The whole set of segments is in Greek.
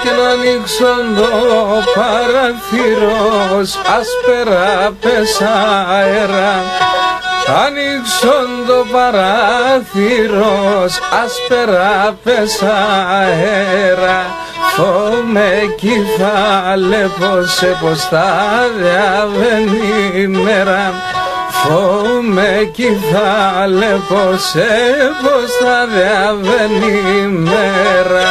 και να ανοίξω το παραθύρος, άσπερα πες αέρα. Ανοίξω το παράθυρος, άσπερα πες αέρα. Φόμε κι θα λέπωσε πως θα διαβαίνει η μέρα. Φόμε κι θα λέπωσε πως θα διαβαίνει η μέρα.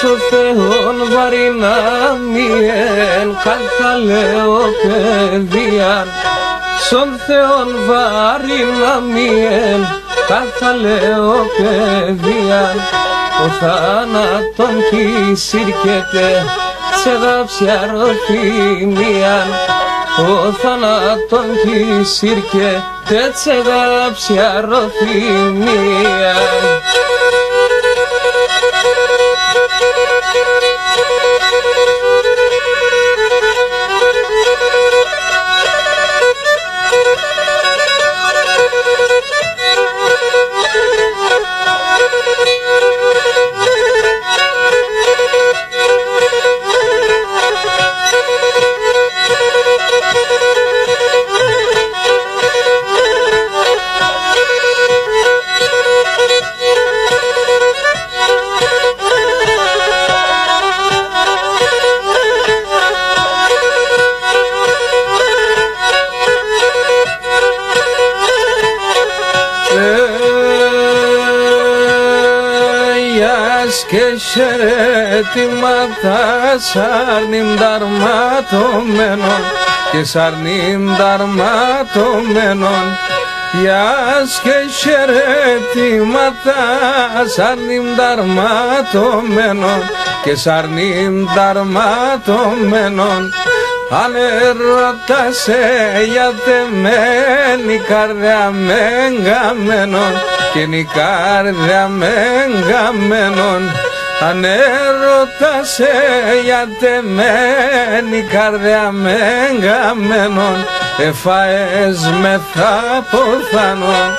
ο Θεόν βαρύνα μιεν καλθα λέω παιδεία. Σον Θεόν βαρύνα μιεν καλθα λέω παιδεία. Ο θάνατον κι σύρκεται σε δάψια ροθυμία. Ο θάνατον κι σύρκεται σε δάψια ροθυμία. Και χαιρετήματα σαρνίμ δαρματωμένων και σαρνίμ δαρματωμένων. Γιας και χαιρετήματα σαρνίμ δαρματωμένων και σαρνίμ δαρματωμένων. Αν ερώτασε γιατί μένει η καρδιά με εγκαμένων και η καρδιά με εγκαμένων. Αν ερώτασε γιατί μένει η καρδιά με εγκαμένων, εφαές με θα ποθάνω.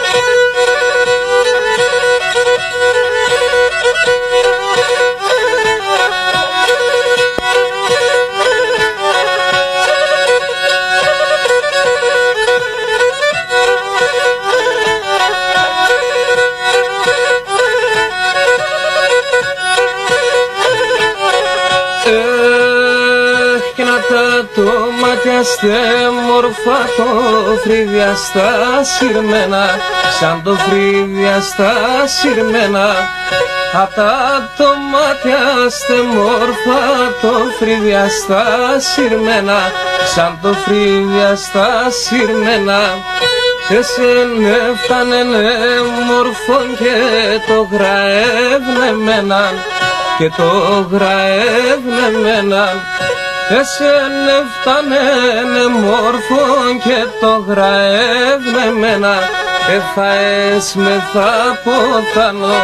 Το ματιάστε μόρφα το φρύδια στα συρμένα, σαν το φρύδια στα συρμένα. Απ' το ματιάστε μόρφα το φρύδια στα συρμένα, σαν το φρύδια στα συρμένα. Εσένε φτάνενε μόρφον και το γραεύνεμέναν, και το γραεύνεμέναν. Εσένε φτάνενε μόρφον και το γραεύνεμένα, εφαές με θα ποθάνω.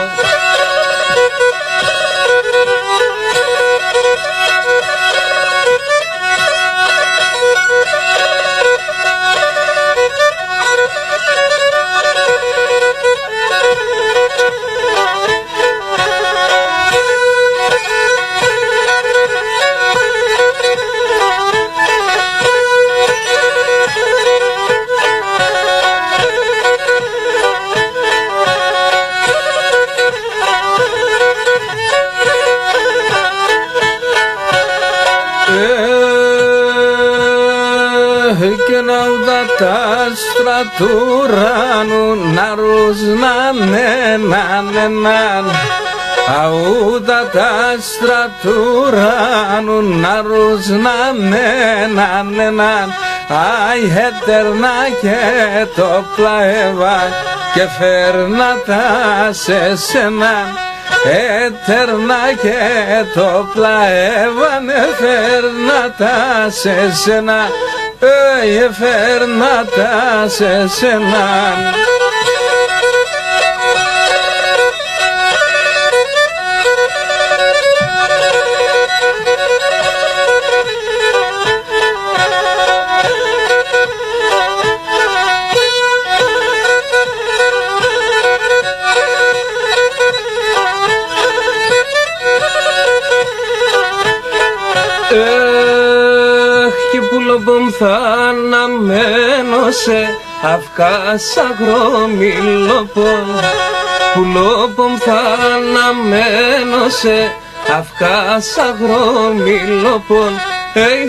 Και να ουδά τα άστρα του ουρανού να ρουζνάνε ναν. Αούδα τα άστρα του ουρανού να ρουζνάνε ναν. Αι έτερνα και το πλαέβα και φέρνα τα σε σένα. έτερνα και το πλαέβαν εφέρνα τα σε σένα, εφέρνα τα σε σένα. Και πουλομπομ θα αναμένω σε αυκάσα γρομιλοπον. Πουλομπομ θα αναμένω σε αυκάσα γρομιλοπον.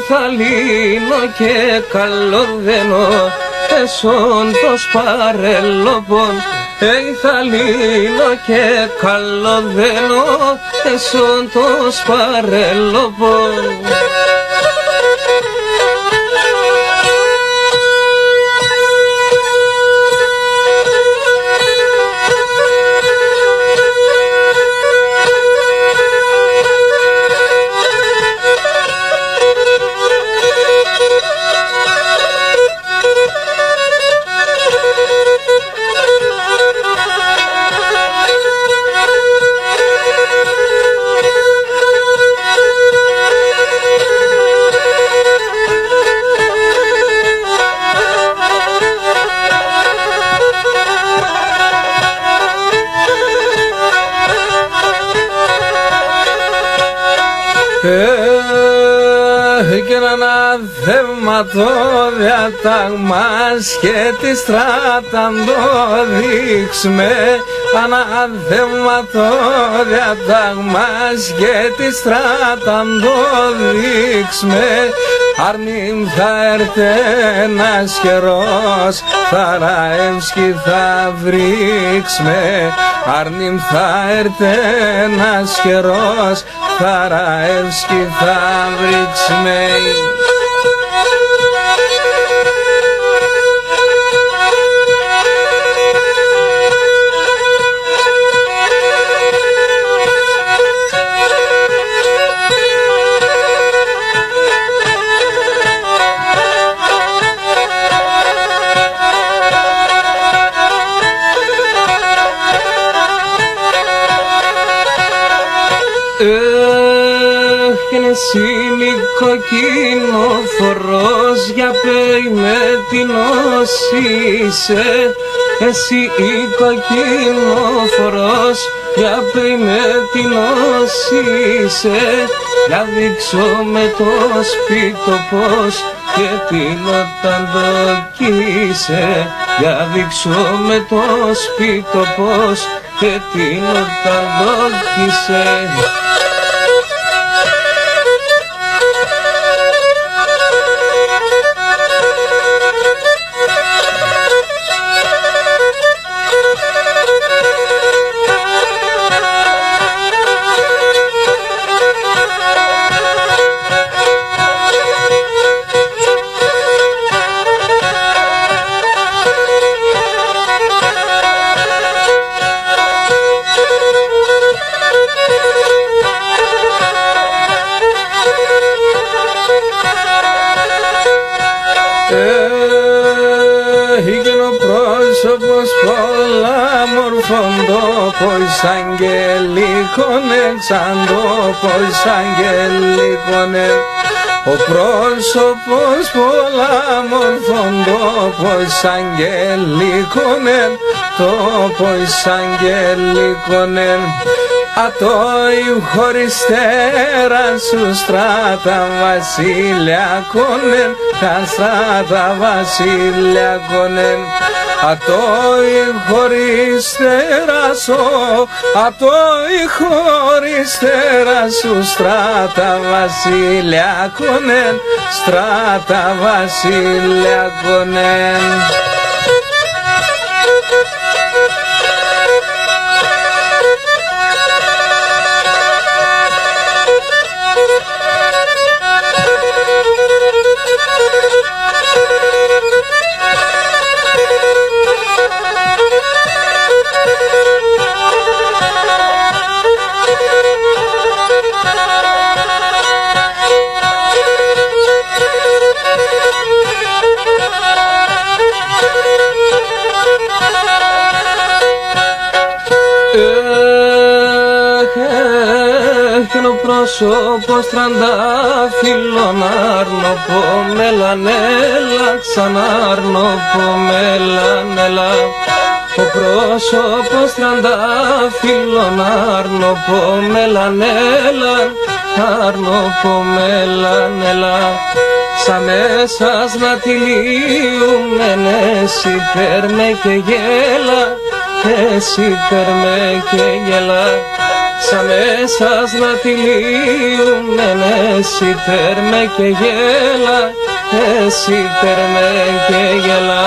Θα λύνω και καλοδένω εσόν το σπαρελοπον. Θα λύνω και καλοδένω εσόν το σπαρελοπον. Και έναν άθευμα το διάταγμα και τη στράτα το δείξμε. Ανάθευμα το διάταγμα και τη στράτα το δείξμε. Αρνήμ θα έρθε ένας καιρός, θα ραεύσκει θα βρίξμε. Αρνήμ θα έρθε ένας καιρός, θα ραεύσκει θα βρίξμε. Κοκκινοφορός για πέι με την όσισε. Εσύ η κοκκινοφορός για πέι με την όσισε. Για δείξω με το σπίτο πως και την όταν δοκίσε. Για δείξω με το σπίτο πως και την όταν δοκίσε. Πρόσωπος πολλάμορφον τόπος αγγελικών εξαντόπος αγγελικών. Ο πρόσωπος πολλάμορφον τόπος αγγελικών, τόπος αγγελικών. Ατόι χωριστέρα σου στράτα βασιλιακών, τα στράτα βασιλιακών. Ατόι χωριστέρα σου, ατόι χωριστέρα σου στράτα βασιλιακών, στράτα βασιλιακών. Έχινο πρόσωπος τραντάφυλλον άρνοπο, μελανέλα, ξανάρνοπο, μελανέλα. Ο πρόσωπος τραντάφυλλον άρνοπο, μελανέλα, άρνοπο, μελανέλα. Σαν εσάς να τυλίουμεν, εσύ πέρμε και γέλα, εσύ πέρμε και γέλα. Σαν εσάς να τυλίουμεν, εσύ πέρμε και γέλα, εσύ πέρμε και γέλα.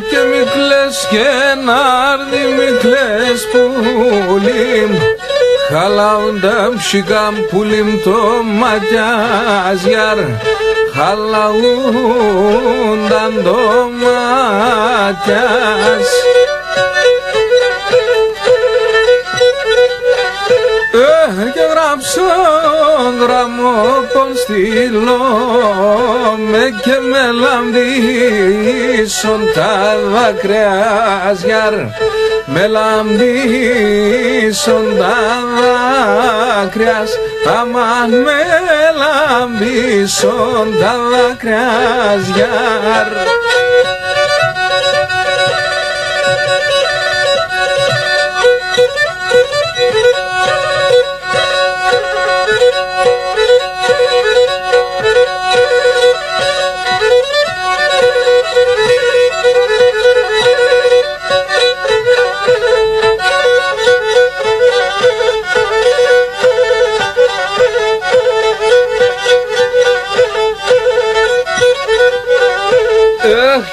Και μη κλαις και να'ρδει μη κλαις πουλίμ, χαλαούντα ψυχάμ πουλίμ το ματιάζιαρ, χαλαούνταν το ματιάζ. Και γράψω γραμμόπον στυλό με και με λαμπίσον τα δάκρυας, με λαμπίσον τα δάκρυας, αμάν με λαμπίσον τα δάκρυας.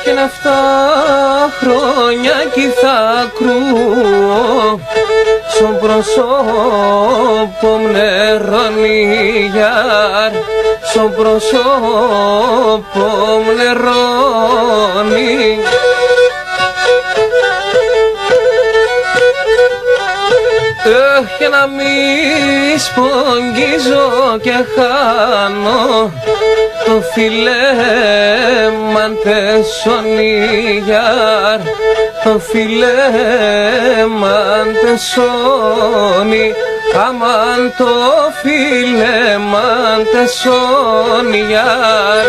Κι είναι αυτά χρόνια κι θα κρούω στον προσώπο νερώνει γιάρ, στον προσώπο νερώνει. Και να μη σπογγίζω και χάνω το φιλέμαν τεσσόνι γιάρ, το φιλέμαν τεσσόνι, αμάν το φιλέμαν τεσσόνι γιάρ.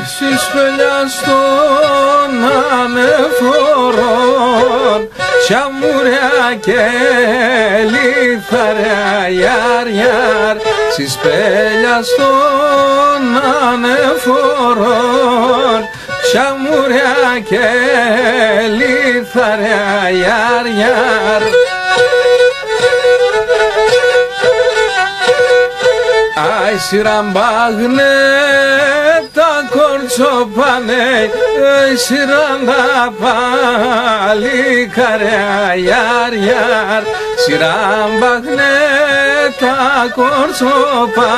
Εσείς παιδιά στον ανεφορών, τσαμουριά και λιθαριά γιάρ γιάρ. Εσείς παιδιά στον ανεφορών, τσαμουριά και λιθαριά γιάρ γιάρ. Άι σιραμπάγνε τα κορτσοπάνε, σιράντα παλικαριά γιάρ γιάρ. Σιραμπάγνε τα κορτσοπά,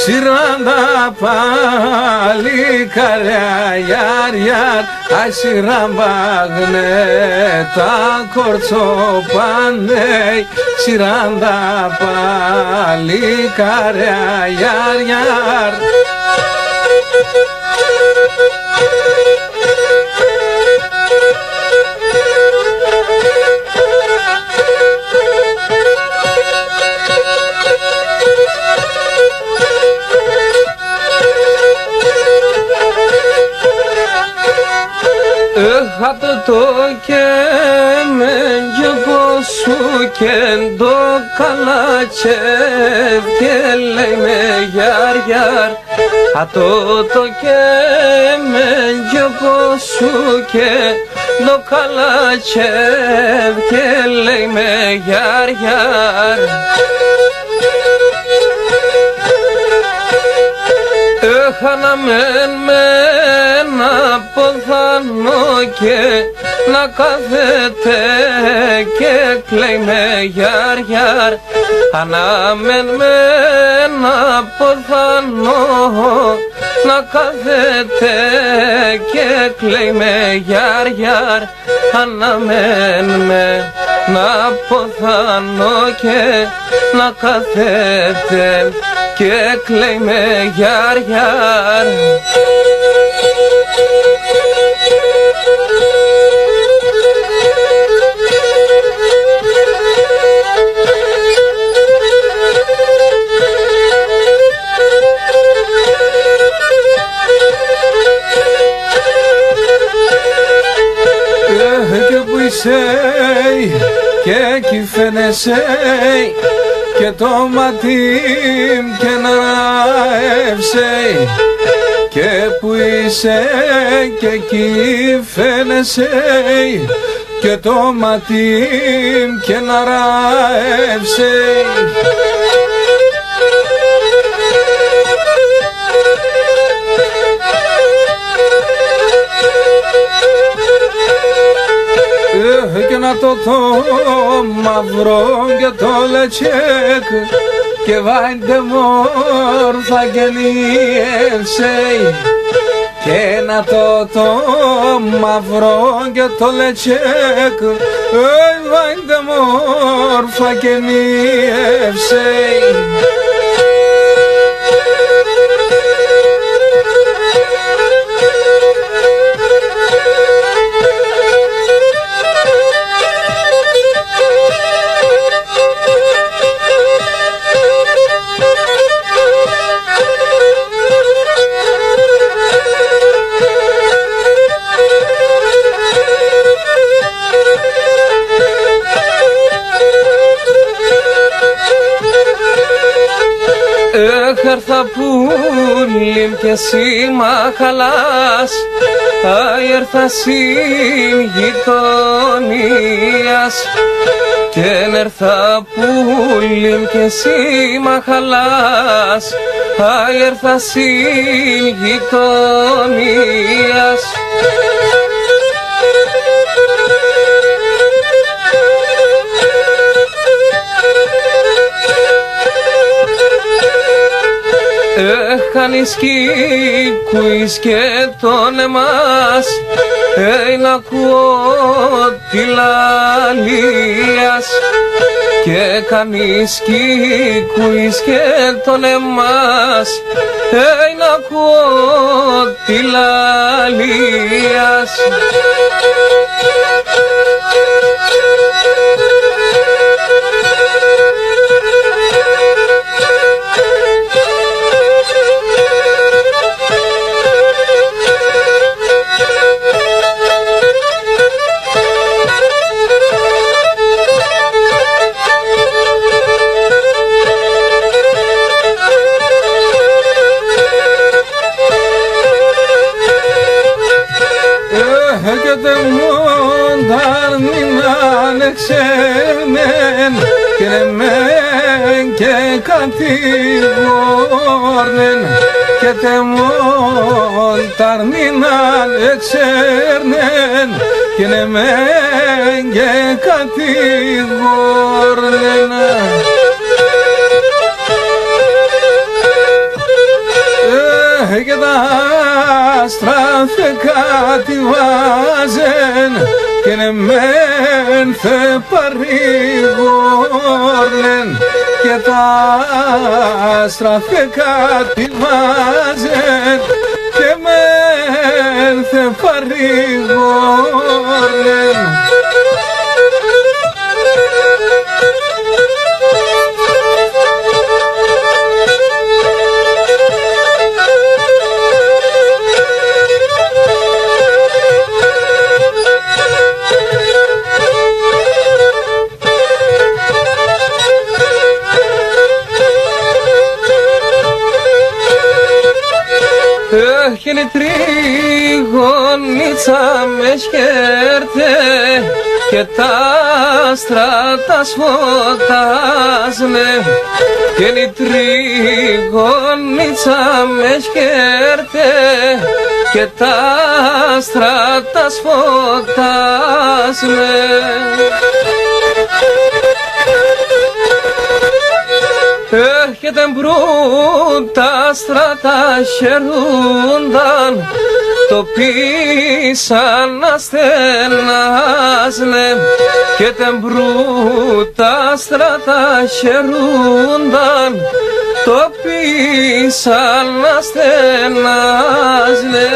σιράντα παλικαριά γιάρ γιάρ. Άι σιραμπάγνε τα κορτσοπάνε, σιράντα παλικαριά γιάρ γιάρ. το και με γεπόσου και το καλατσεύκ και λέει με γιαρ γιαρ. Το και με γεπόσου και το καλατσεύκ και λέει με γιαρ γιαρ. Έχαναμεν με να ποθάνω και να κάθεται και κλαίει με γιαρ γιαρ. Αναμέν με να ποθάνω να κάθεται και κλαίει με γιαρ γιαρ. Αναμέν με να ποθάνω και να κάθεται και κλαίει με γιαρ γιαρ. Και που είσαι και εκεί φαίνεσαι και το μάτι και να εύσε και που είσαι και εκεί φαίνεσαι και το μάτι και να εύσε. Και να το μαύρο και το λετσέκ και βάιντε μόρφα και λιεύσε και να το μαύρο και το λετσέκ βάιντε μόρφα και λιεύσε. Έρθα πουλιμ και εσύ μαχαλάς, έρθα συν γειτονίας και έρθα πουλιμ και εσύ μαχαλάς, έρθα συν γειτονίας. Έχανεις κύκουις και τον εμάς, να ακούω τη λαλίας και κανείς κύκουις και τον εμάς, να ακούω τη λαλίας. Ξέρνεν και μεν και κατηγόρνεν και τεμόν ταρνίναν εξέρνεν και μεν και κατηγόρνεν. Και τα άστρα κάτι βάζεν και μεν θε παρηγόρνεν και τα άστρα κάτι βάζεν και μεν θε παρηγόρνεν. γονίτσα με σκέρτε και τα άστρα σφωτάζουνε και η τριγωνίτσα με σκέρτε και τα άστρα σφωτάζουνε. Έρχεται μπρούτα στράτα χαιρούνταν, το πίσαν να στενάζνε και τεμπρούτα στράτα χαιρούνταν, το πίσαν να στενάζνε.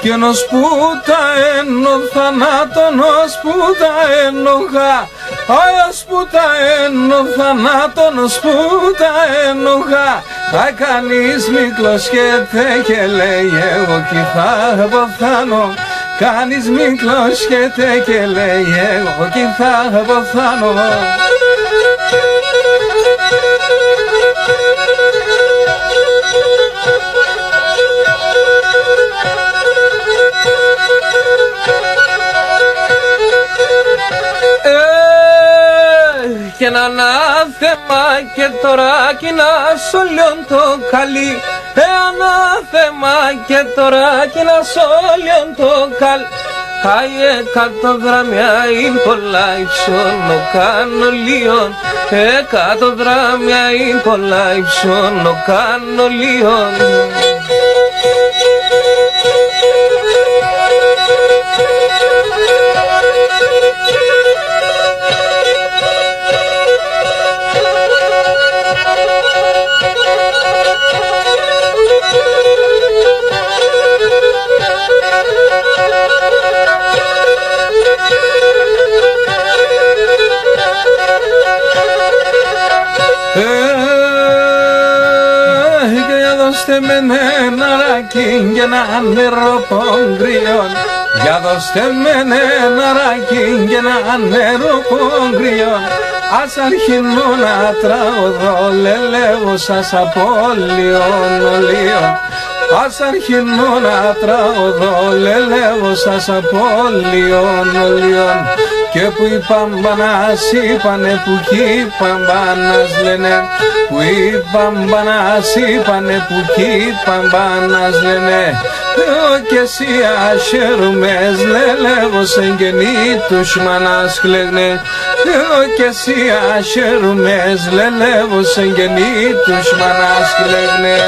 Κι ενός που τα ενω θανάτων, ως που τα ενοχά, ως που τα ενω θανάτων, ως που τα ενοχά, θα κανείς μη κλωσκέται και λέει εγώ κι θα αποθάνω, κανείς μη κλωσκέται και λέει εγώ κι θα αποθάνω. Και ένα ανάθεμα και τώρα κοινά σ' όλιον το καλή, ανάθεμα και τώρα κοινά σ' όλιον το καλή. Άιε εκατοδράμια είναι πολλά υψών ο κανολίων, εκατοδράμια είναι πολλά υψών ο κανολίων. Δώστε με ένα ράκι και ένα νερό πόγκριον, για δώστε με ένα ράκι και ένα νερό πόγκριον, ας αρχινώ να τραγωδώ λελεύω σας από όλιον ολίον, ας αρχινώ να τραγωδώ λελεύω σας από όλιον ολίον. Και που οι παμπανάς είπανε, που κι οι παμπανάς λένε, που οι παμπανάς είπανε, που κι οι παμπανάς λένε, και εσύ αχαίρομες λελεύος εγγενή τους μανάς κλαίγνε, και εσύ αχαίρομες λελεύος εγγενή τους μανάς κλαίγνε.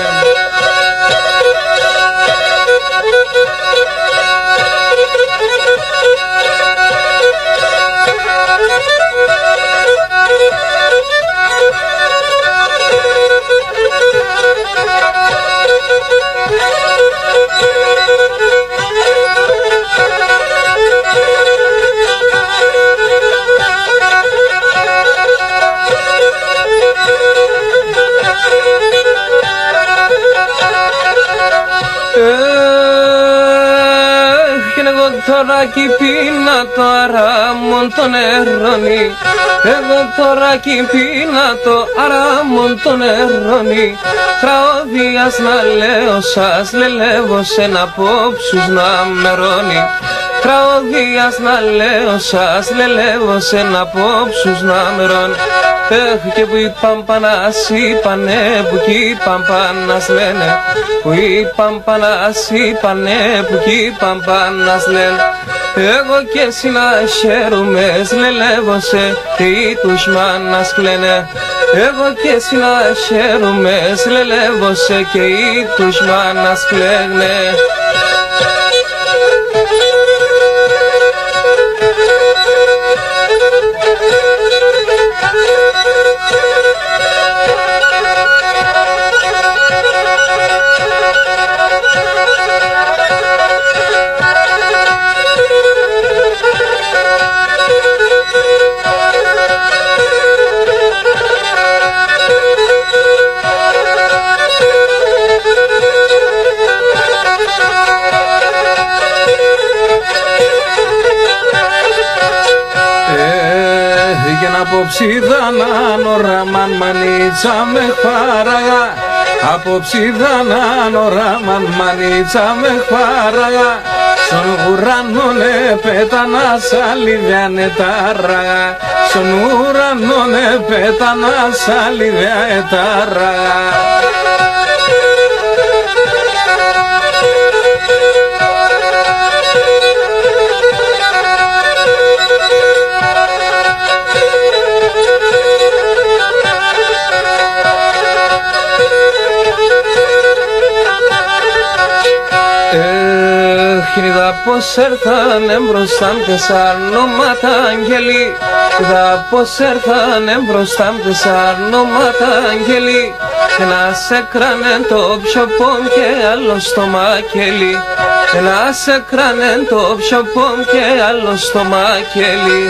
Τώρα κι πίνα το αράμον το νερώνει, εγώ τώρα κι πίνα το αράμον το νερώνει. Τραωδίας να λέω σας λελεύω σε απόψους να μερώνει, τραωδίας να λέω σας λελεύω σε απόψους να μερώνει. Και που οι παμπανάς είπανε, που κι οι παμπανάς λένε, που οι παμπανάς είπανε, που κι οι παμπανάς λένε, εγώ και εσύ να χαίρομες λελεύω σε τι τους μάνας κλαίνε, εγώ και εσύ να χαίρομες λελεύω σε και οι τους μάνας κλαίνε. ψίδαναν οραμάν μανίτσα με χάραγα, απόψιδαναν οραμάν μανίτσα με χάραγα, στον ουρανόνε πέτανα σαλίδια τάραγα, στον ουρανόνε πέτανα σαλίδια τάραγα. Είδα πως έρθανε μπροστά τεσσάρνωματα αγγελί, είδα πως έρθανε μπροστά τεσσάρνωματα αγγελί, ένα σε κράνεν το πιοπόμ και άλλο στο μακελί, ένα σε κράνεν το πιοπόμ και άλλο στο μακελί.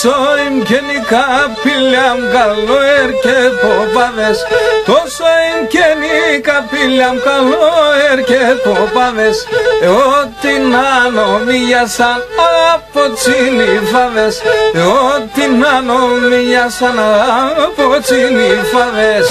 Σόιμ και νικά πηλιάμ καλό έρκε ποπάδες, τόσο εμ και νικά πηλιάμ καλό έρκε ποπάδες, ό,τι να νομίγιασαν από τσινιφάδες, ό,τι να νομίγιασαν από τσινιφάδες.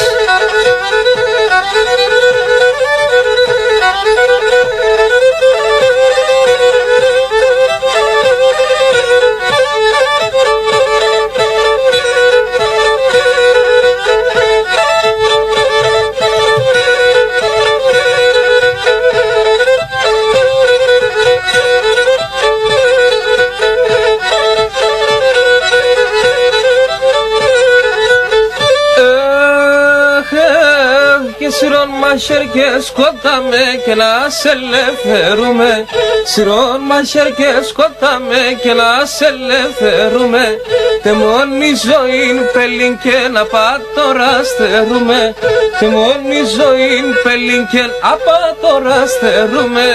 Σιρών μαχαίρ και σκόταμε και να σε ελευθερούμε, σιρών μαχαίρ και σκόταμε και να σε ελευθερούμε, τε μόνη ζωή πελήν και να πατώρα στερούμε, τε μόνη ζωή πελήν και να πατώρα στερούμε.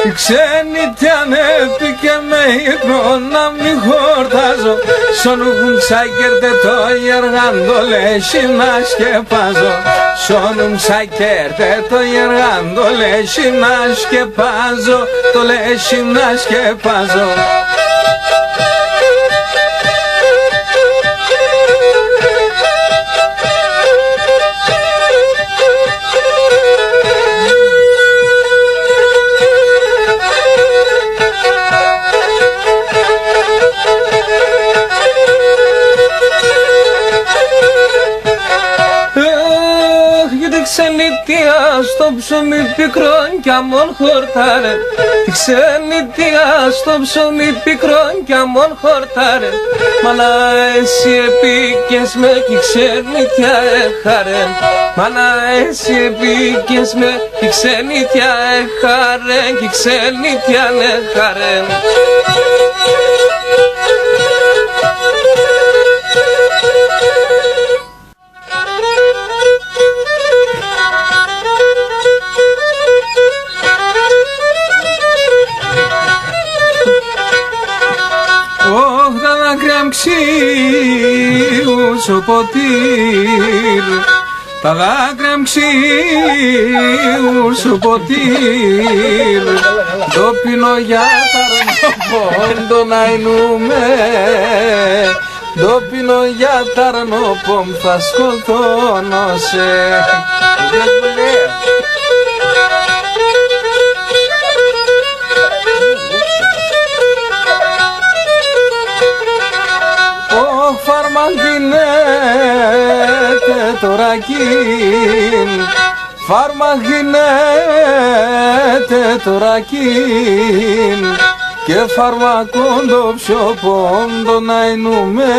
Οι ξένοι τι ανέπει και με ύπνο να μην χορτάζω, σον ψάκερτε το γεργάντο λέσι να σκεπάζω, σον ψάκερτε το γεργάντο λέσι να σκεπάζω, το λέσι να σκεπάζω. Ξενιτία στο ψωμί πικρόν κι αμόν χορτάρε, τη ξενιτία στο ψωμί πικρόν κι αμόν χορτάρε, μάνα εσύ επίκες με κι ξενιτιά έχαρεν, μάνα εσύ επίκες με κι ξενιτιά έχαρεν, κι ξενιτιά έχαρεν. όχ τα δάκρυα μξίους ο ποτήρ, τα δάκρυα μξίους ο ποτήρ, το πίνω για ταρνοπόντο να εινούμε, το πίνω για ταρνοπόμ θα σκοτώνω σε. Φαρμαγινέτε το ρακίν, φαρμαγινέτε το ρακίν και φαρμακόντο πιο πόντο να εινούμε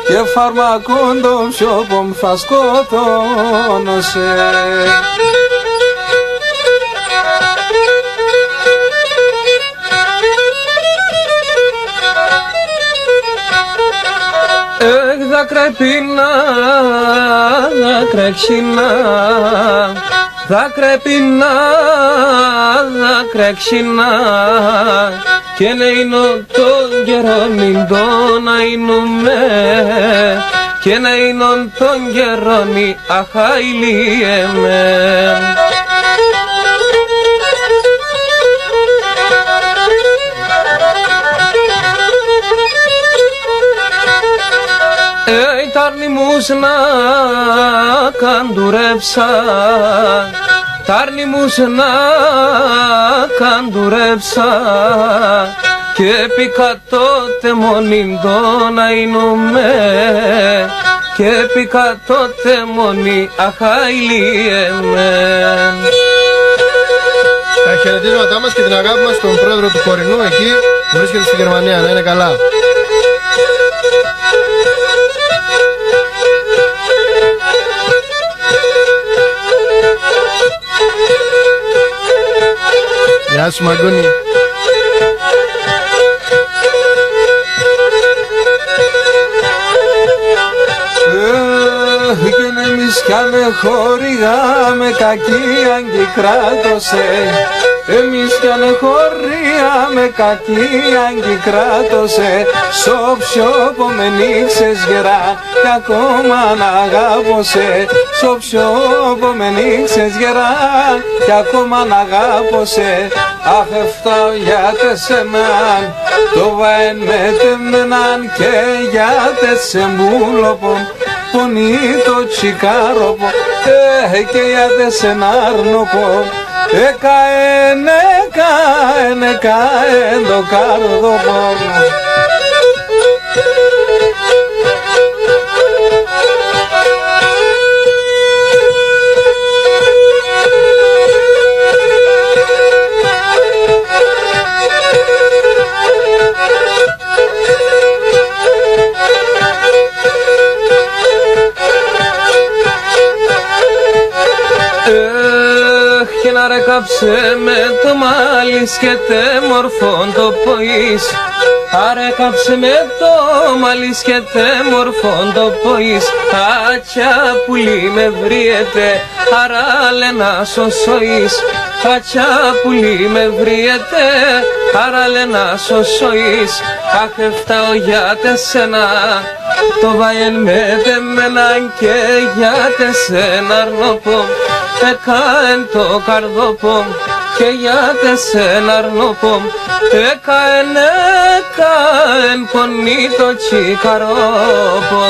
και φαρμακόντο πιο πόντο θα σκοτώνω σε. Δάκρυα πίνα, δάκρυα ξινά, δάκρυα πίνα, δάκρυα ξινά και να είναι τον καιρό μην τον αεινούμε και να είναι τον καιρό μη αχαηλίεμαι. Τάρνημους να καντουρεύσα, τάρνημους να καντουρεύσα και πήκα τότε μόνοι τον αεινούμε και πήκα τότε μόνοι αχαηλίεμαι. Τα χαιρετίσματά μας και την αγάπη μας στον πρόεδρο του Χωρινού εκεί που βρίσκεται στη Γερμανία, να είναι καλά. Γεια σου Μαγκούνι. Και εμείς κι αν χωρίγαμε κακία και κράτωσε, εμείς κι αν χωρίγαμε κακία και κράτωσε, σ' όποιο με νίξες γερά κι ακόμα να αγάπωσε, σ' όποιο με νίξες γερά κι ακόμα να αγάπωσε. Αχ εφτάω για τεσσενάν, το βαεν με τεμενάν και για τεσσεμπούλοπον πονεί το τσικάροπο και για τεσσενάρνοπο εκαεν το καρδοπο. Και να ρεκάψε με το μάλις και τε μορφόν το ποής, αρέκαψε με το μάλις και τε μορφόν το ποής, άτσια πουλί με βριέται, άρα λένα σωσοής, άτσια πουλί με βριέται, άρα λένα σωσοής. Αχ εφτάω για τεσσένα, το βαεν με τεμέναν και για τεσσένα αρνοπό, εκαεν το καρδοπό και για τεσσένα αρνοπό, εκαεν πονεί το τσικαρόπο.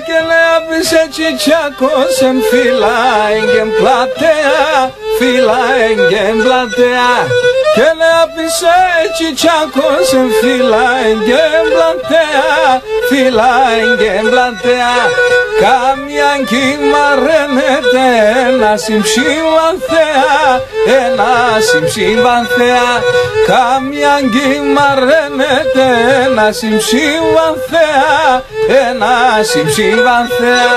Και λέαπησε τσιτσάκος εν φυλάιγγεν πλατέα, φυλάιγγεν πλατέα. Και λέαπησε τσιτσάκος εν φυλάιγγεν πλατέα, φυλάιγγεν πλατέα. Κάμια κύμα ρένεται ένα συμψήβανθέα, ένα συμψήβανθέα. Κάμια κύμα ρένεται ένα συμψήβανθέα, ένα συμψήβανθέα.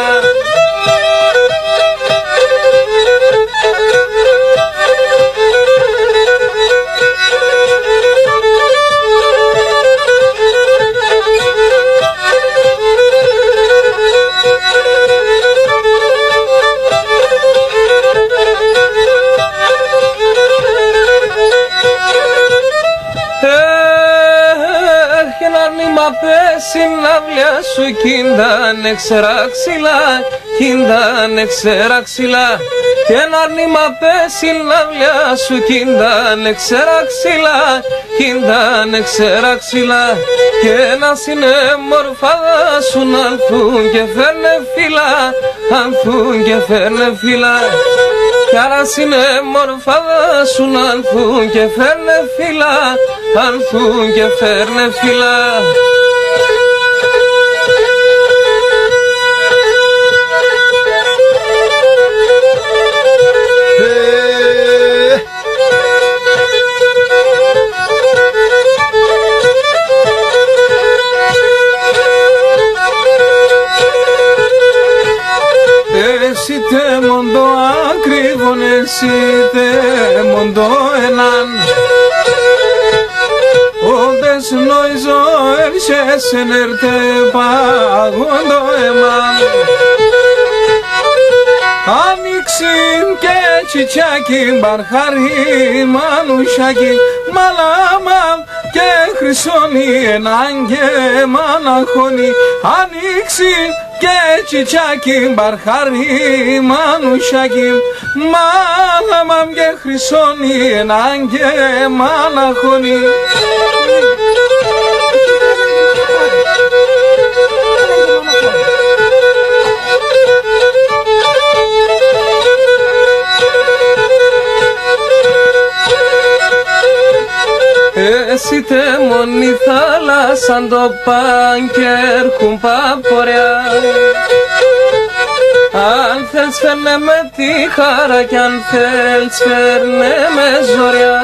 συναυλία σου κι ήταν ξεράξιλα, κι ήταν ξεράξιλα. Και ένα νήμα πες συναυλία σου κι ήταν ξεράξιλα, κι ήταν ξεράξιλα. Και ένα συνέμορφαδα σου να ανθούν και φέρνε φύλλα, ανθούν και φέρνε φύλλα. Κι άλλα συνέμορφαδα σου να ανθούν και φέρνε φύλλα, ανθούν και φέρνε φύλλα. Εσύ τε μοντό ακριβόν, εσύ τε μοντό έναν. Όδες νόηζο έρχεσαι ενέρτε παγόντο εμάν. Άνοιξιν και τσιτσάκι μπαρχάρι μανουσάκι, μαλάμαμ και χρυσώνει έναν και μαναχώνει. Άνοιξιν και τσιτσάκι μπαρχάρι μανουσάκι, μάλαμαμ και χρυσώνει έναν και μαναχώνει. Εσύ τε μόνη θάλασσαν το παν και έρχουν παποριά. Αν θέλεις φέρνε με τη χαρά κι αν θέλεις φέρνε με ζωριά.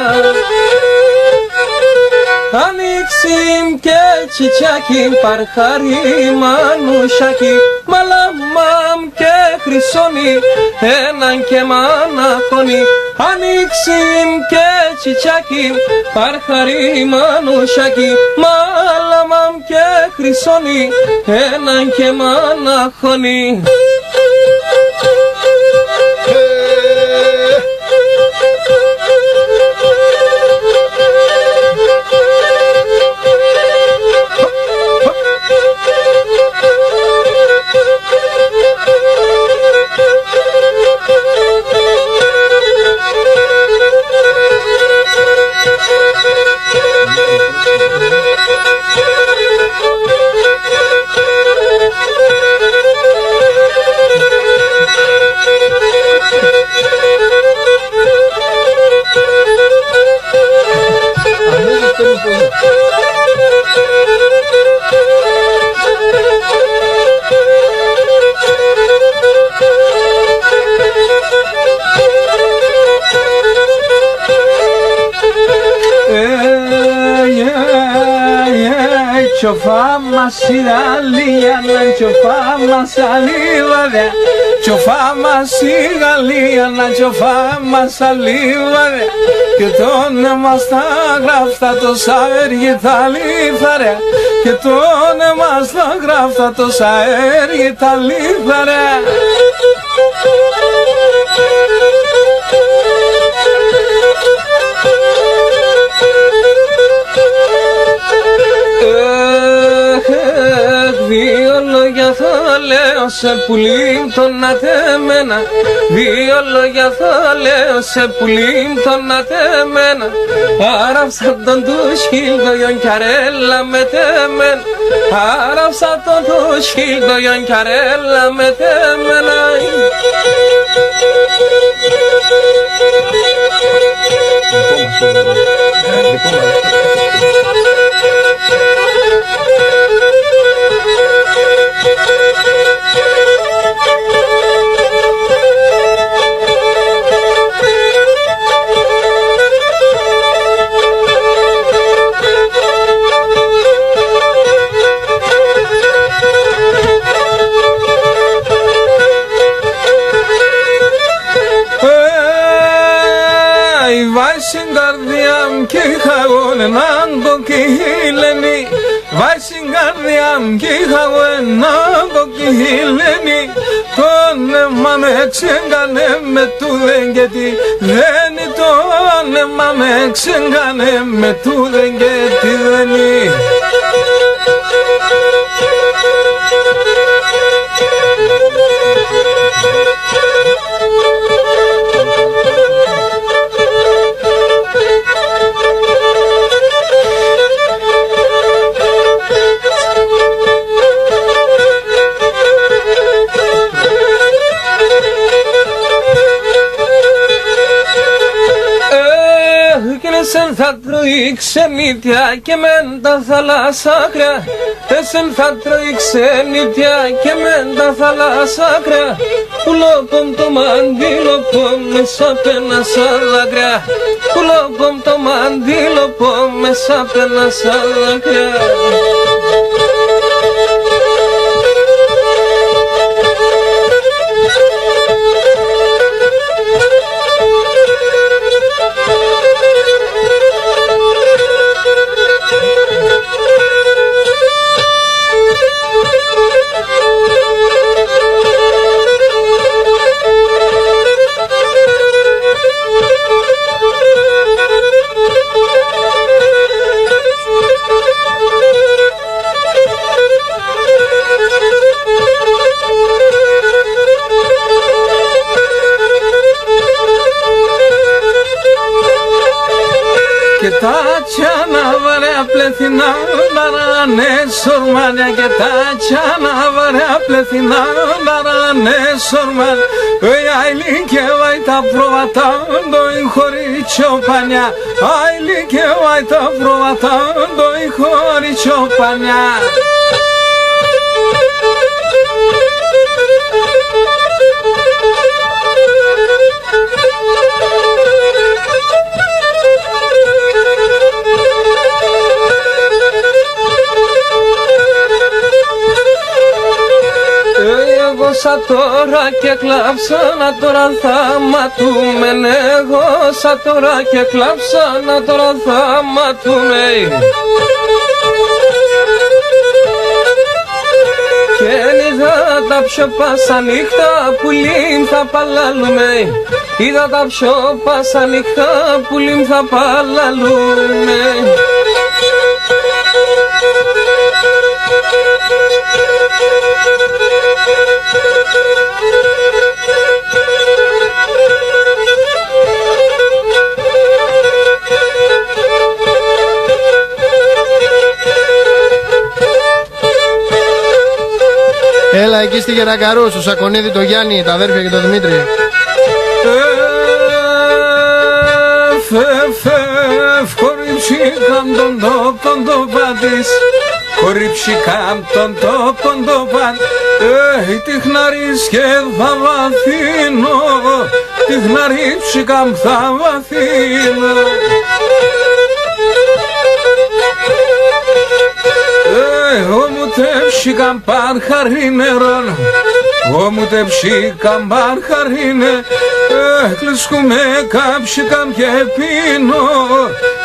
Ανοίξιμ και τσιτσάκι παρχάρι μανουσάκι, μαλάμαμ και χρυσώνει έναν και μαναχώνει. Ανοίξιμ και τσιτσάκι παρχάρι μανουσάκι, μαλάμαμ και χρυσώνει έναν και μαναχώνει. Τσοφά μας η Γαλλία, να τσοφά μας αλίβαδια. Τσοφά μας η Γαλλία, να τσοφά μας αλίβαδια. Και το όνομα στα γράφτα τόσα έργη τα λίθαρια. Και το όνομα στα γράφτα τόσα έργη τα λίθαρια. Δύο λόγια θα λέω σε πουλί τον ατεμένα. Δύο λόγια θα λέω σε πουλί τον ατεμένα. Άραψα τον του χίλτογιον κι αρέλα με τεμένα. Άραψα τον του χίλτογιον κι αρέλα με τεμένα. Βάισιν καρδιά μου κι είχα εγώ έναν κοκκίλενη. Βάισιν καρδιά μου κι είχα εγώ έναν κοκκίλενη. Το όνεμα με ξέγκανε με τούδεν και τι δένει. Το όνεμα με ξέγκανε με τούδεν και τι δένει. Εσεν θα τρώει ξενίτια και μεν τα θαλάσσακρα. Εσεν θα τρώει ξενίτια και μεν τα θαλάσσακρα. Πουλόπομ το μαντήλοπομ μέσα απ' ένα σαν δάκρυα. Πουλόπομ το μαντήλοπομ μέσα απ' ένα σαν δάκρυα. τα τσάνα βαρέα πλεθυνά δαράνε σορμάνια και τα τσάνα βαρέα πλεθυνά δαράνε σορμάνια άιλι και βάει τα πρόβατα ντοι χωρί τσοπανιά άιλι και βάει τα πρόβατα ντοι χωρί τσοπανιά. Σαν τώρα και κλάψα να τώρα θα ματούμε. Εγώ σαν τώρα και κλάψα να τώρα θα ματούμε. Και είδα τα πιο πάσα νύχτα που λίμ θα παλάλουμε. Είδα τα πιο πάσα νύχτα που λίμ θα παλάλουμε. Έλα εκεί στη Γερακαρού, στο Σακονίδη, το Γιάννη, τα αδέρφια και το Δημήτρη. Χορύψικαμ τον τόπον το πατής, χορύψικαμ τον τόπον το πατής, τυχναρής και θα βαθύνω, τυχναρύψικαμ θα βαθύνω. Εγώ μου τέψικαμ παν χαρίνερον, εγώ μου τέψικαμ παν χαρίνε, κλεισκούμε κάψικαμ και πίνω,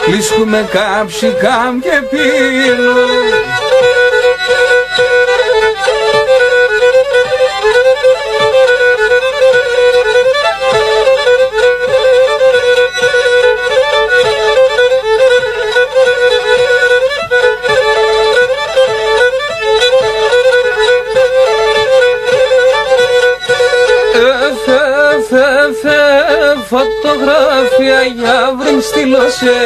κλεισκούμε κάψικαμ και πίνω. Φωτογραφία για βρυμ στείλωσε,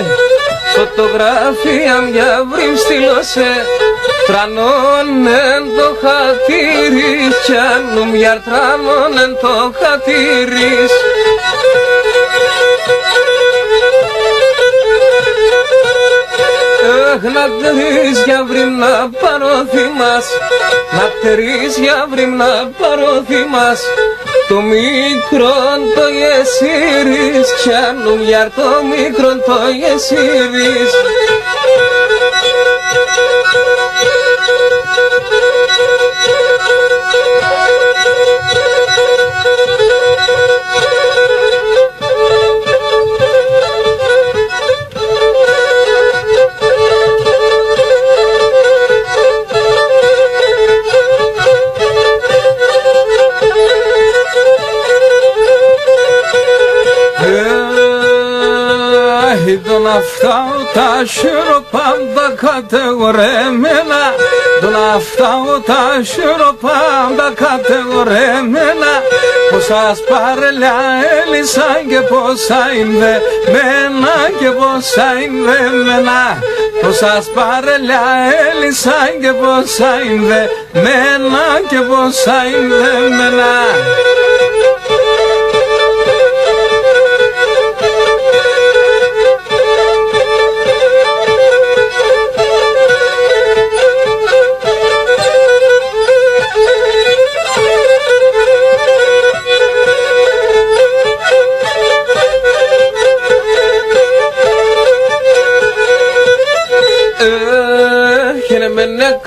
φωτογραφία για βρυμ στείλωσε. Τρανώνεν το χατήρις κι άνουμ για τρανώνεν το χατήρις. Να τερείς για βρυμ να πάρω θυμάς, να τερείς για βρυμ να πάρω θυμάς. Το μικρόν το γεσίρις κι άνουμ για το μικρόν το γεσίρις. Τον αφτάω τα σιροπάντα κατηγορεμένα, τον αφτάω τα σιροπάντα κατηγορεμένα. Πόσα σπαρελιά έλυσαν και πόσα είναι μένα και πόσα είναι μένα. Πόσα σπαρελιά έλυσαν και πόσα είναι μένα και πόσα είναι μένα.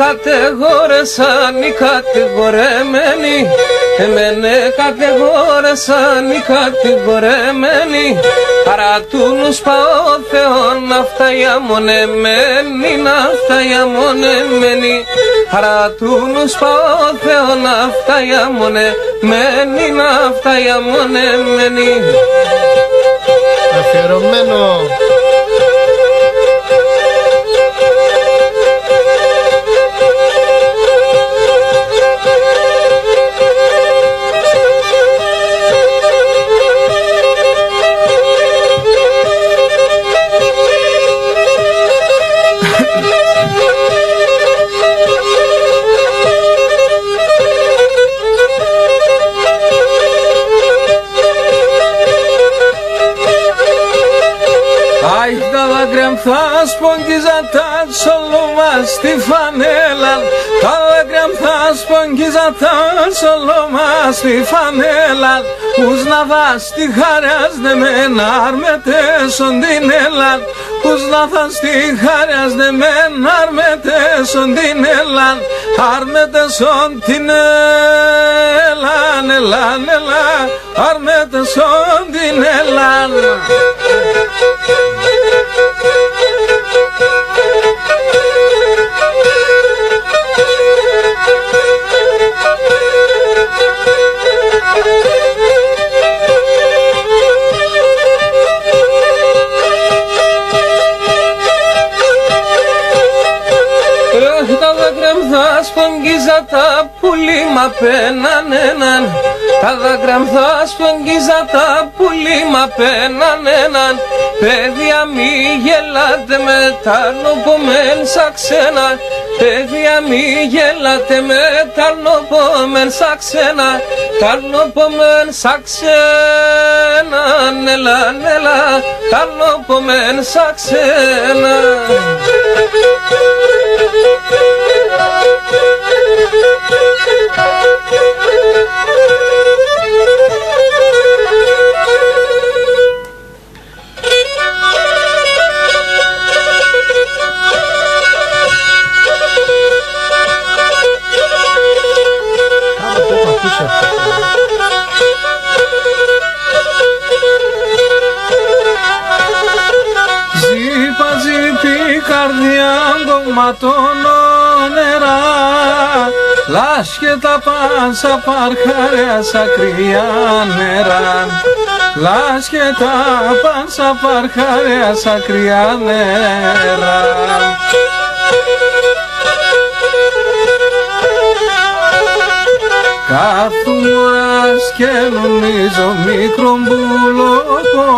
κατηγόρεσαν οι κατηγορεμένοι, εμένε κατηγόρεσαν οι κατηγορεμένοι. Παρατούνους πάω Θεόν αυτά οι αμονεμένοι, αυτά οι αμονεμένοι. Παρατούνους πάω Θεόν αυτά οι αμονεμένοι, αυτά οι αμονεμένοι. Αφιερωμένο. Θα σπογγίζα τα σολόμα στη φανέλα, τα δάκρυα θα σπογγίζα τα σολόμα στη φανέλα. Ους να δας τη χαράς δε με να αρμετέσον την Ελλάν, ους να δας τη χαράς δε με να αρμετέσον την Ελλάν, αρμετέσον την Ελλάν, Ελλάν, Ελλάν, αρμετέσον την Ελλάν. Τα δάκρυα θα σπογγίζα τα πουλί μ' απέναν έναν, τα δάκρυα θα σπογγίζα τα πουλί μ' απέναν έναν. Παιδιά μη γελάτε με τα νοπομεν σαν ξένα, παιδιά μη γελάτε με τα νοπομεν σαν ξένα, τα νοπομεν σαν ξένα, έλα, έλα, τα νοπομεν σαν ξένα. Ζήπα ζήπη καρδιά κομματώνω νερά, λάσκετα πάσα παρχάρια σακριά νερά, λάσκετα πάσα παρχάρια σακριά νερά. Κάθουμας και νομίζω μικρό μπουλοκό,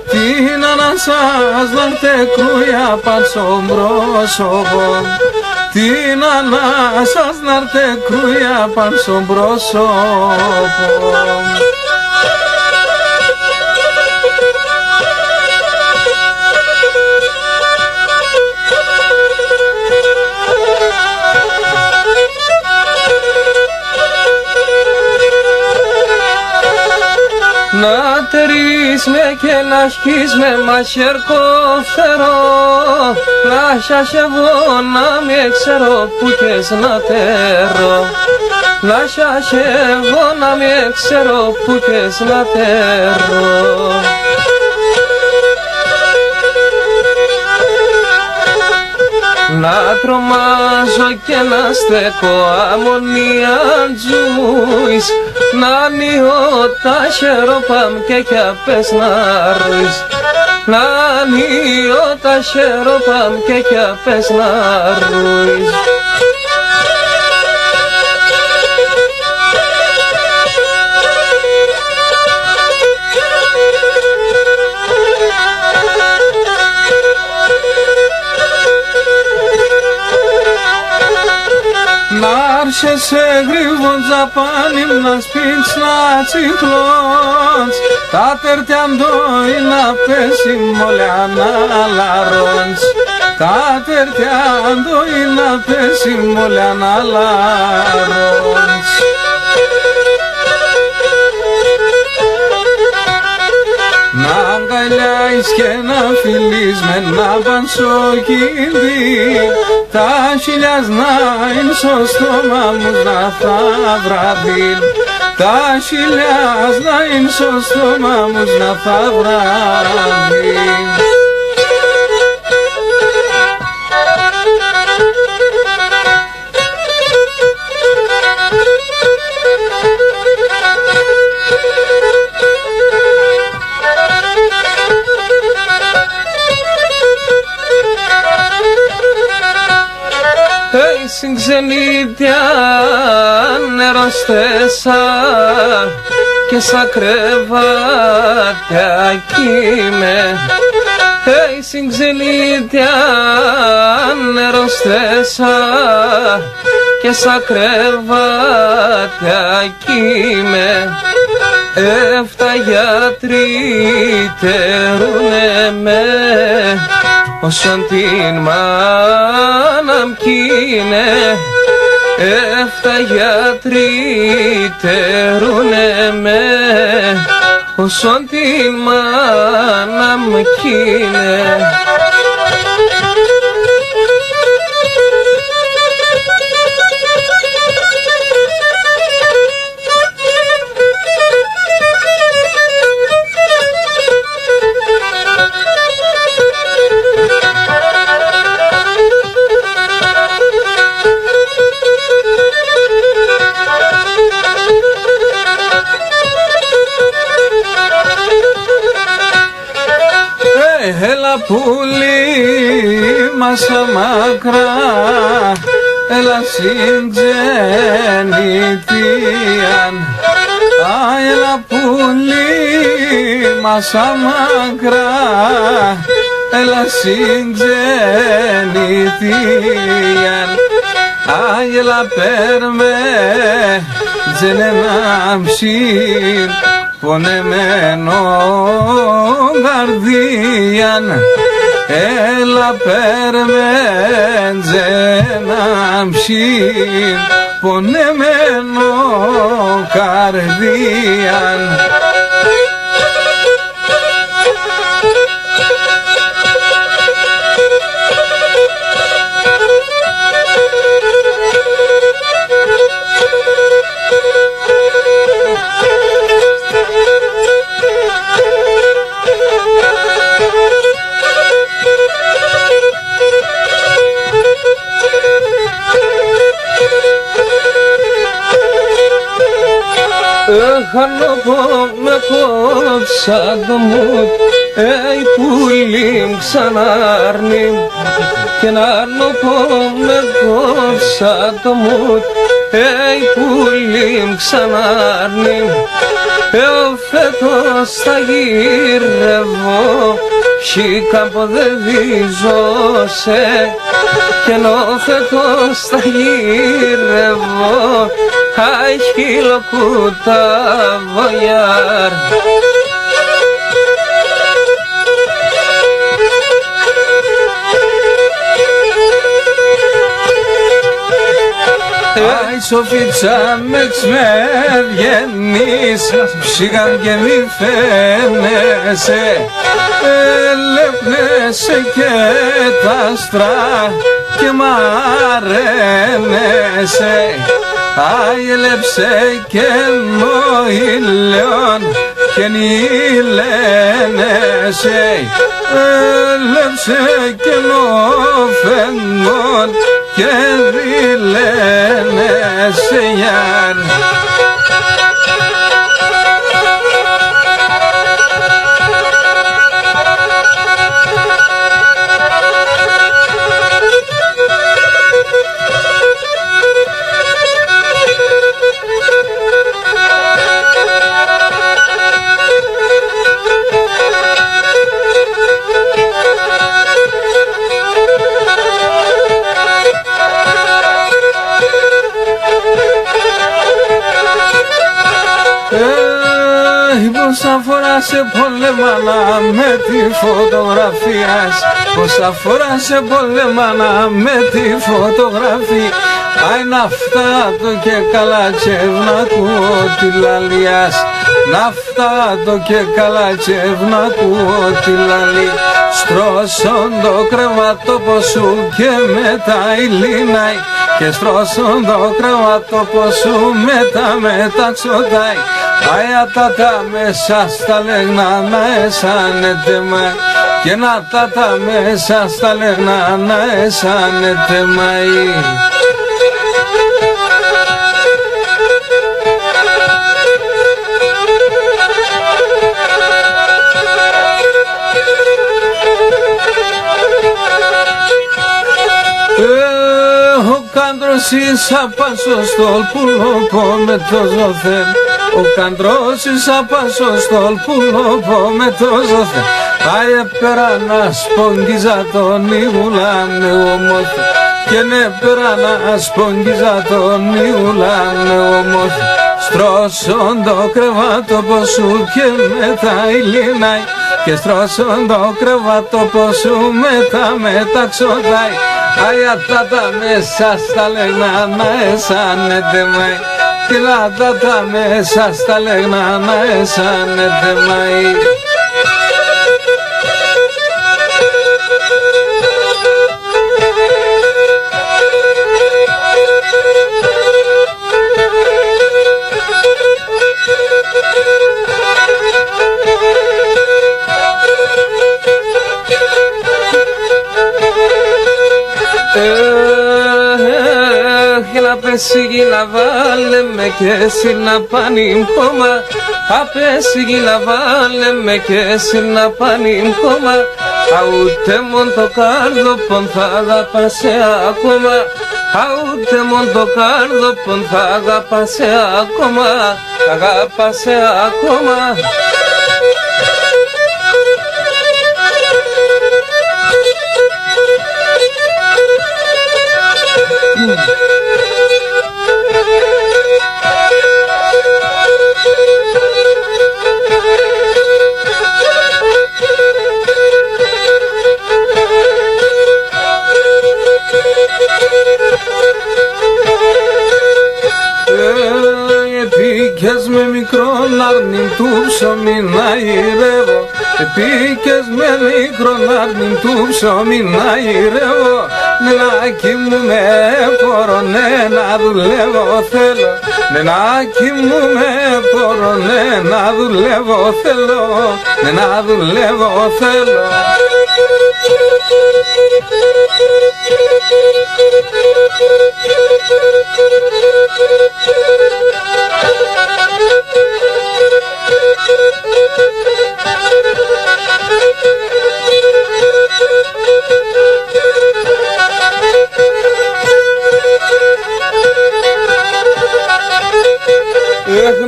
την ανασάς να κρούια παν στον πρόσωπο, την ανάσας να κρούια παν στον πρόσωπο. Να τερείς με και να χεις με μαχαίρκο φτερό, να σιασεβώ να μη ξέρω που κες να τερώ, να σιασεβώ να μη ξέρω που κες να τερώ. Να τρομάζω και να στέκω αμμονία τζούις, να νιώ τα χεροπάμ και κι απές να ρουις, να νιώ τα χεροπάμ και κι απές να ρουις. Νάρσεσαι γρήγον ζαπάνιμ να σπίξ να τσιχλώνς, τα τερτιαντόι να πέσει μόλια να λαρώνς, τα τερτιαντόι να πέσει μόλια να λαρώνς. Να αγκαλιά άις και να φιλείς με ένα πανσοκίνδι, τα χιλιάς να είναι στο στόμα μου να θα βραδύν, τα χιλιάς να είναι στο στόμα μου να θα βραδύν. Στην ξενίτια νερό στέσα και σαν κρεβάτια κοίμαι. Στην ξενίτια νερό στέσα και σαν κρεβάτια κοίμαι. 7 γιατροί τερούνε με όσον την μάνα μ' κοίνε. 7 γιατροί τερούνε με όσον την μάνα μ' κοίνε. Έλα πουλί μας μακρά, έλα στην ξενιτίαν. Έλα πουλί μας μακρά, έλα στην ξενιτίαν. Έλα πέρμε τζενενάμψιν πονεμένο καρδίαν. Έλα πέρμεντζε να μψήν πονεμένο καρδίαν. Χάνω με κόψα το μουτ, πουλί μ' ξανάρνει. Και να με κόψα το μουτ, πουλί μ' ξανάρνει. Φέτος θα γύρευω, χίκαμπο δεν βίζωσε. Και ενώ φέτος θα γύρευω, αι χιλοκούτα βοιάρ. Αι Σοφίτσα με βγαίνεις, ψήγαν και μη φαίνεσαι. Έλεπνεσαι και τα άστρα και μ' αρένεσαι. Έλεψε και ο ήλιον και νηλένεσαι. Έλεψε και ο φεγγόν και δηλένεσαι γιάρ. Πόσα φορά σε πολέμανα με τη φωτογραφία, πόσα φορά σε πολέμανα με τη φωτογραφία. Αι να φτάτω και καλά τσεύνα ακούω τη λαλιάς. ναύτα το και καλά τσεύνα ακούω τη λαλή. Στρώσον το κρεβάτο σου και μετά ηλίναει, και στρώσον το κρεβάτο σου μετά ξωτάει. Άια τα μέσα στα λεγνά να αισθάνεται μάι, και να τα μέσα στα λεγνά να αισθάνεται μάι. Ο κάντρος ίσα πάσο στόλ που λοπώ με το ζωθέν. Ο κάντρος ίσα πάσο στόλ που λοπώ με το ζωθέν. Άιε πέρα να σπογγίζα τον Ιούλα με ομόθε, και ναι πέρα να σπογγίζα τον Ιούλα με ομόθε. Στρώσον το κρεβάτο σου και μετά ηλίναει, και στρώσον το κρεβάτο σου μετά ξωτάει. Άια τα μέσα στα λεγνά να αισθάνεται μάι, και να τα μέσα στα λεγνά να αισθάνεται μάι. Πέσει γυλα βάλε με και εσύ να πάνει χώμα. Απέσει γυλα βάλε με και εσύ να πάνει χώμα. Αούτε μον το κάρδο πον θα αγαπάσαι ακόμα. Αούτε μον το κάρδο πον θα αγαπάσαι ακόμα. Αγαπάσαι ακόμα. Επίκες με μικρόν άρνην του ψωμί να γυρεύω, επίκες με μικρόν άρνην του ψωμί να γυρεύω. Νενάκι μου με πορωνέ να δουλεύω θέλω, νενάκι μου με πορωνέ να δουλεύω θέλω, να δουλεύω θέλω.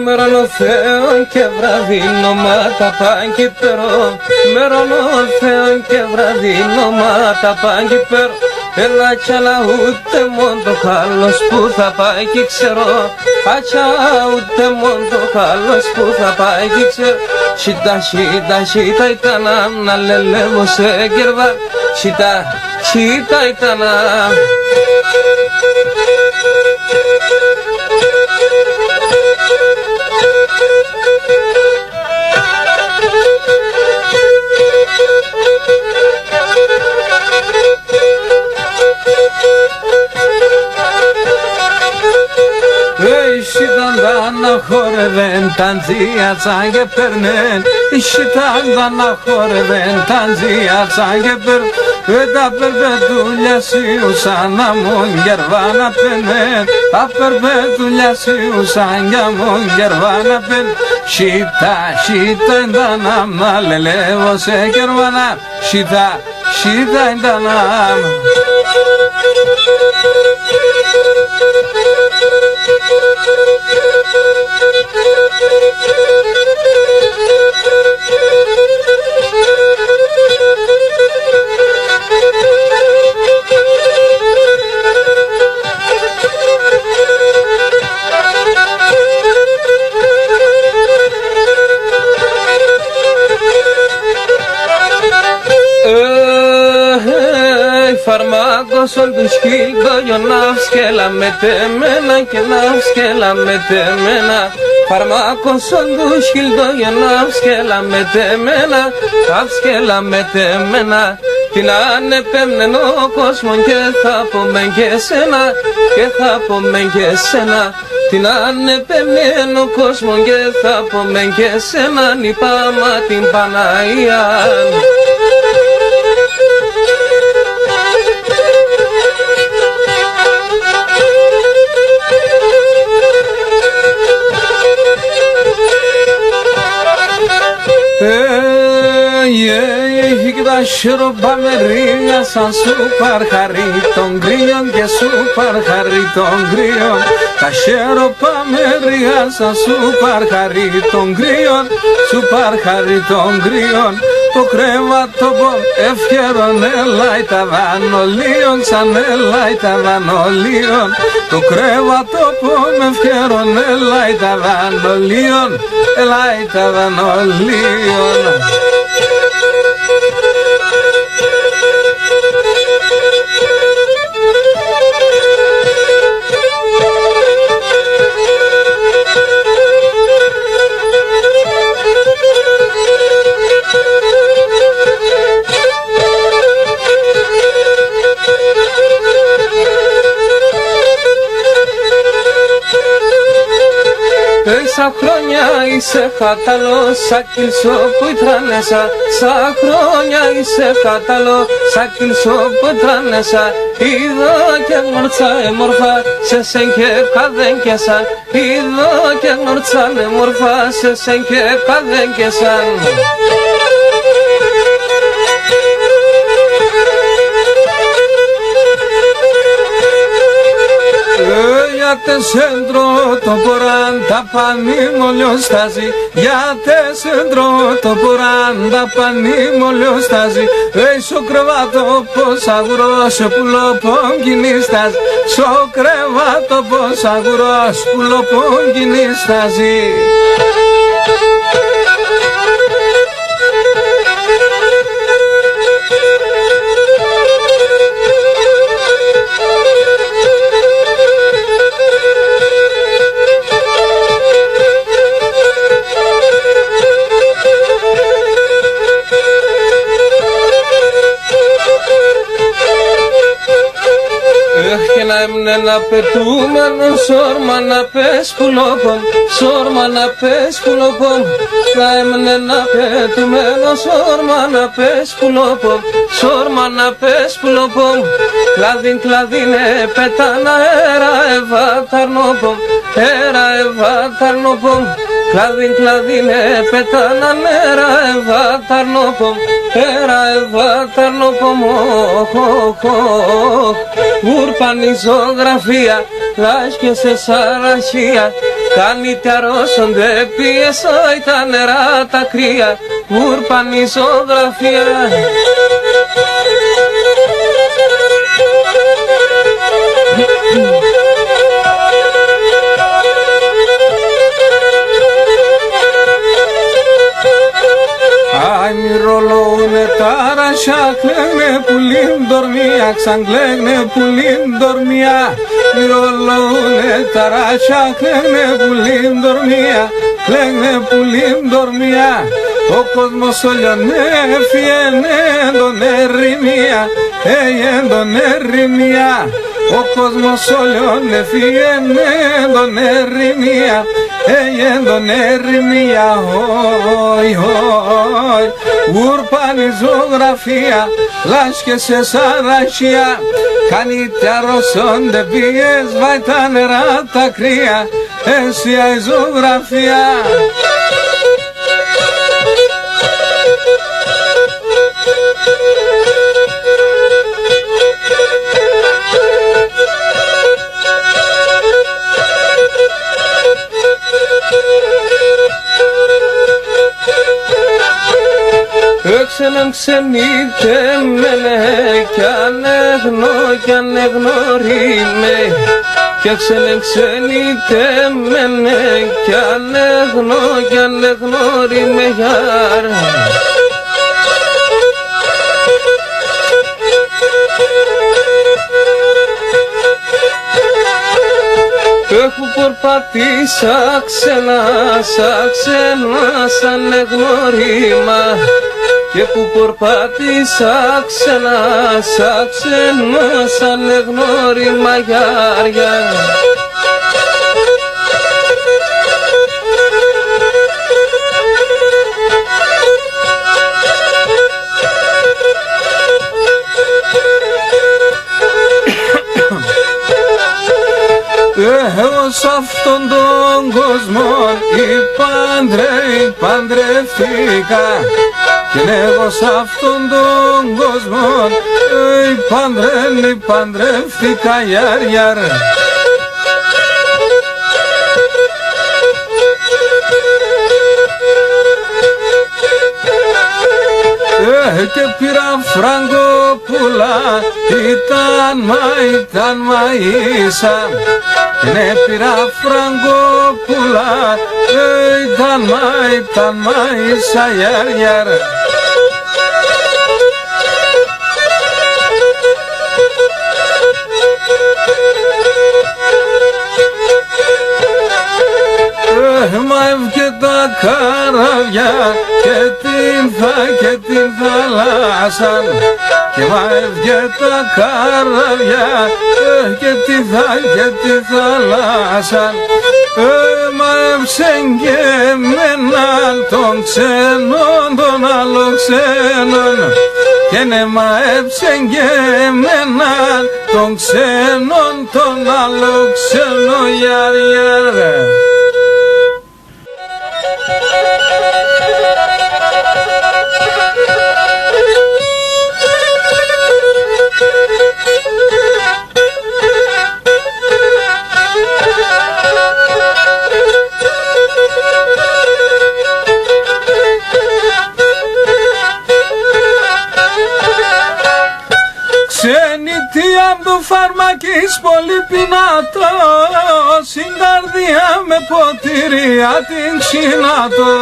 Μερώνω Θεόν και βραδινό τα πάγκι περώ. Μερώνω Θεόν και βραδινό τα πάγκι περώ. Έλα κι άλλα ούτε μόνο το χάλος που θα πάει κι ξέρω. Άτσα ούτε μόνο το χάλος που θα πάει κι ξέρω. Σίτα σίτα σίτα ήταν να λελεύω σε κερβά. Σίτα σίτα ήταν. να χορεύεν ταντζία και περνέν. Ισχυταν να χορεύεν ταντζία και περνέν. Τα περπετούλια σιούσαν να μον γερβάνα πενέν. Τα περπετούλια σιούσαν για μον γερβάνα πενέν. Σίτα, σίτα ήταν να λελεύω σε γερβάνα. Σίτα, σίτα ήταν να... Φαρμάκωσον του σκύλκο για να σκέλα με τεμένα και να σκέλα με τεμένα. Φαρμάκωσον του χιλτό για να αυσκέλα με τεμένα, αυσκέλα με τεμένα. Την ανεπέμνεν ο κόσμον και θα πούμε και σένα, και θα πούμε και σένα. Την ανεπέμνεν ο κόσμον και θα πούμε και σένα, νυπάμα την Παναγία. Κοίτασχερο παμερία σαν σούπαρ χαρί των κρύων και σούπαρ χαρί των κρύων. Κασχερο παμερία σαν σούπαρ χαρί των κρύων, σούπαρ χαρί των κρύων. Το κρέβατο πον ευχέρον έλαει τα δανολίων, σαν έλαει τα δανολίων. Το κρέβατο πον ευχέρον έλαει τα δανολίων, έλαει τα δανολίων. Σαν χρόνια είσαι χαταλό, σαν κυλσό που τρανέσα. Σαν χρόνια είσαι χαταλό, σαν κυλσό που τρανέσα. Είδω και γνωρτσα εμορφά, σε σεν και καδέγκεσαν. Είδω και γνωρτσα εμορφά, σε σεν και καδέγκεσαν. Για σέντρο το ποράν τα πανίμολιοστάζει, για σέντρο το ποράν τα πανίμολιοστάζει. Στο κρεβάτο πως αγουρός πουλοπόγκινιστάζει, στο κρεβάτο πως αγουρός πουλοπόγκινιστάζει. Να έμεινε ένα πετούμενο σόρμα να πες πουλόπομ, σόρμα να πες πουλόπομ. Να έμεινε ένα πετούμενο σόρμα να πες πουλόπομ, σόρμα να πες πουλόπομ. Κλαδίν κλαδίνε πετάνα έρα ευαταρνόπομ, έρα ευαταρνόπομ. Κλαδίν κλαδίνε πετάνα έρα ευαταρνόπομ, έρα ευαταρνόπομ. Ούρπανη ζωγραφία, λάσκε σε σαρασία. Κάνει τι αρρώσονται, πίεσα τα νερά τα κρύα. Ούρπανη ζωγραφία. Ai miroloune tarașa, clegne pulim dormia, xanglegne pulim dormia. Miroloune tarașa, clegne pulim dormia, clegne pulim dormia. O cosmosolioane fiene donerimia, donerimia. O cosmosolioane fiene donerimia, donerimia. Hoi, hoi, urpani ζωγραφία, λάσκε σε σαρασία. Κάνει τιαρόσον δε πιες, βάει τα νερά τα κρύα, εσύ η ζωγραφία. Ξενιτεμένε κι ανεγνωρίμαι, κι ξενιτεμένε κι ανεγνωρίμαι γιάρα. Έχω πορπά περπάτησα ξένα σαν εγνωρίμα, και που περπάτησα ξένα σαν εγνωρίμα γιάρια. Εγώ σ' αυτόν τον κόσμο παντρεύτηκα, και εγώ σ' αυτόν τον κόσμο παντρεύτηκα γιάρ. Και πήρα φραγκόπουλα, ήταν μαΐσα. Ναι, πήρα φραγκόπουλα, ήταν μαΐσα γιάρ. Μαεύκε τα καράβια και την θάλασσα, και μαεύκε τα καράβια και την θάλασσα. Μαεύσεν και εμέναν τον ξένον, τον άλλο ξένον, και ναι, μαεύσεν και εμέναν τον ξένον, τον άλλο ξένο γιάρ. Ξενιτία του φαρμακής πολύ πεινάτο, στην καρδιά με ποτήρια την ξυνάτο.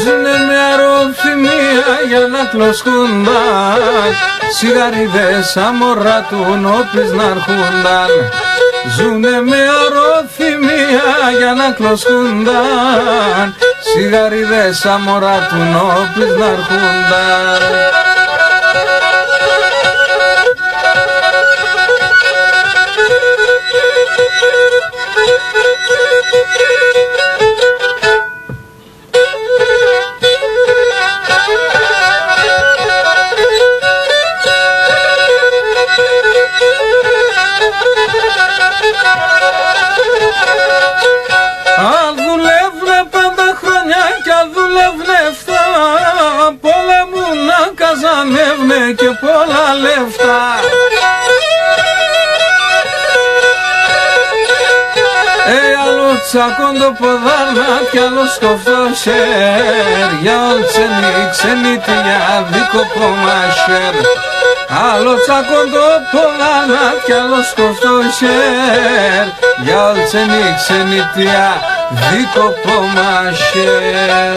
Ζουνε με αρωθυμία για να κλωσκούνταν, σιγαριδές αμορά του νόπις να αρχούνταν. Ζουνε με αρωθυμία για να κλωσκούνταν, σιγαριδές αμορά του νόπις να αρχούνταν. Αν δουλεύουνε 5 χρόνια κι αν δουλεύουνε 7, πολεμούν να καζανεύουνε και πολλά λεφτά. Άλλο τσακόντο ποδάρνα κι άλλο σκοφτό σέρ, για ξενίτια δίκοπο μασέρ. Άλλο τσακόντο ποδάρνα κι άλλο σκοφτό σέρ, για ξενίτια δίκοπο μασέρ.